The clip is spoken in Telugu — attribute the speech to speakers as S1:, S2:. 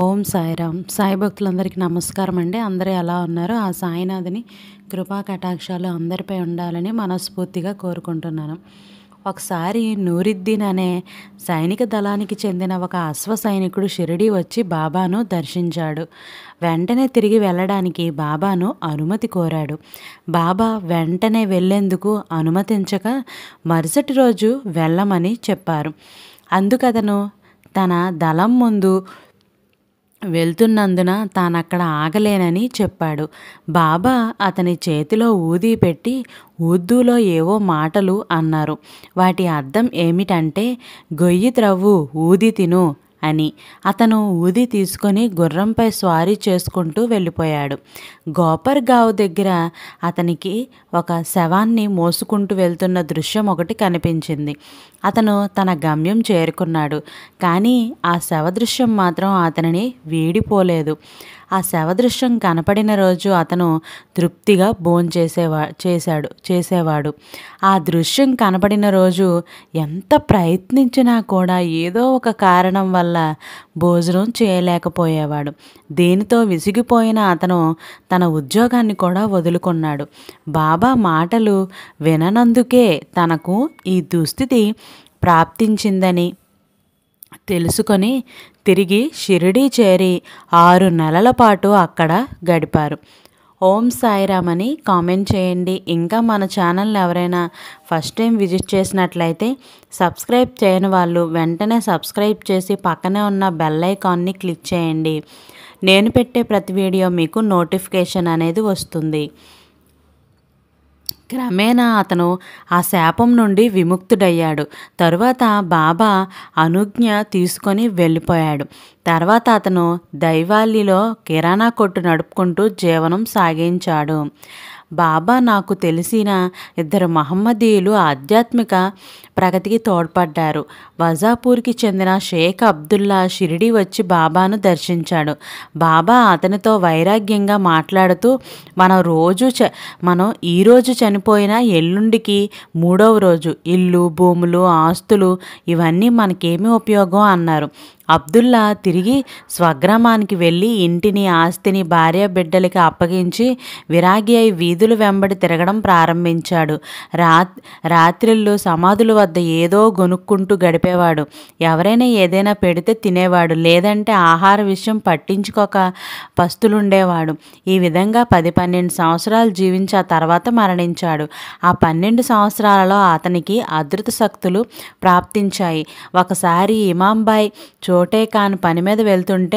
S1: ఓం సాయిరామ్. సాయి భక్తులందరికీ నమస్కారం అండి. అందరూ ఎలా ఉన్నారు? ఆ సాయినాథుని కృపా కటాక్షాలు అందరిపై ఉండాలని మనస్ఫూర్తిగా కోరుకుంటున్నాను. ఒకసారి నూరుద్దీన్ అనే సైనిక దళానికి చెందిన ఒక అశ్వ సైనికుడు షిరిడీ వచ్చి బాబాను దర్శించాడు. వెంటనే తిరిగి వెళ్ళడానికి బాబాను అనుమతి కోరాడు. బాబా వెంటనే వెళ్ళేందుకు అనుమతించక మరుసటి రోజు వెళ్ళమని చెప్పారు. అందుకతను తన దళం ముందు వెళ్తున్నందున తానక్కడ ఆగలేనని చెప్పాడు. బాబా అతని చేతిలో ఊదీ పెట్టి ఉర్దూలో ఏవో మాటలు అన్నారు. వాటి అర్థం ఏమిటంటే గొయ్యి త్రవ్వు, ఊది తిను అని. అతను ఊది తీసుకొని గుర్రంపై స్వారీ చేసుకుంటూ వెళ్ళిపోయాడు. గోపర్గావ్ దగ్గర అతనికి ఒక శవాన్ని మోసుకుంటూ వెళ్తున్న దృశ్యం ఒకటి కనిపించింది. అతను తన గమ్యం చేరుకున్నాడు. కానీ ఆ శవ దృశ్యం మాత్రం అతనిని వీడిపోలేదు. ఆ శవదృశ్యం కనపడిన రోజు అతను తృప్తిగా చేసేవాడు. ఆ దృశ్యం కనపడిన రోజు ఎంత ప్రయత్నించినా కూడా ఏదో ఒక కారణం వల్ల భోజనం చేయలేకపోయేవాడు. దీనితో విసిగిపోయిన అతను తన ఉద్యోగాన్ని కూడా వదులుకున్నాడు. బాబా మాటలు విననందుకే తనకు ఈ దుస్థితి ప్రాప్తించిందని తెలుసుకొని తిరిగి షిరిడీ చేరి 6 నెలల పాటు అక్కడ గడిపారు. ఓం సాయిరామ్ అని కామెంట్ చేయండి. ఇంకా మన ఛానల్ని ఎవరైనా ఫస్ట్ టైం విజిట్ చేసినట్లయితే సబ్స్క్రైబ్ చేయని వాళ్ళు వెంటనే సబ్స్క్రైబ్ చేసి పక్కనే ఉన్న బెల్ ఐకాన్ని క్లిక్ చేయండి. నేను పెట్టే ప్రతి వీడియో మీకు నోటిఫికేషన్ అనేది వస్తుంది. క్రమేణా అతను ఆ శాపం నుండి విముక్తుడయ్యాడు. తరువాత బాబా అనుజ్ఞ తీసుకొని వెళ్ళిపోయాడు. తర్వాత అతను దైవాలిలో కిరాణా కొట్టు నడుపుకుంటూ జీవనం సాగించాడు. బాబా నాకు తెలిసిన 2 మహమ్మదీయులు ఆధ్యాత్మిక ప్రగతికి తోడ్పడ్డారు. వజాపూర్కి చెందిన షేక్ అబ్దుల్లా షిరిడీ వచ్చి బాబాను దర్శించాడు. బాబా అతనితో వైరాగ్యంగా మాట్లాడుతూ మనం ఈరోజు చనిపోయినా ఎల్లుండికి 3వ రోజు ఇల్లు, భూములు, ఆస్తులు ఇవన్నీ మనకేమీ ఉపయోగం అన్నారు. అబ్దుల్లా తిరిగి స్వగ్రామానికి వెళ్ళి ఇంటిని, ఆస్తిని భార్య బిడ్డలకి అప్పగించి విరాగి అయి వీధుల వెంబడి తిరగడం ప్రారంభించాడు. రాత్రిళ్ళు సమాధుల వద్ద ఏదో గొనుక్కుంటూ గడిపేవాడు. ఎవరైనా ఏదైనా పెడితే తినేవాడు, లేదంటే ఆహార విషయం పట్టించుకోక పస్తులుండేవాడు. ఈ విధంగా 10-12 సంవత్సరాలు జీవించి ఆ తర్వాత మరణించాడు. ఆ 12 సంవత్సరాలలో అతనికి అదృత శక్తులు ప్రాప్తించాయి. ఒకసారి ఇమాంబాయ్ చోటే ఖాన్ పని మీద వెళ్తుంటే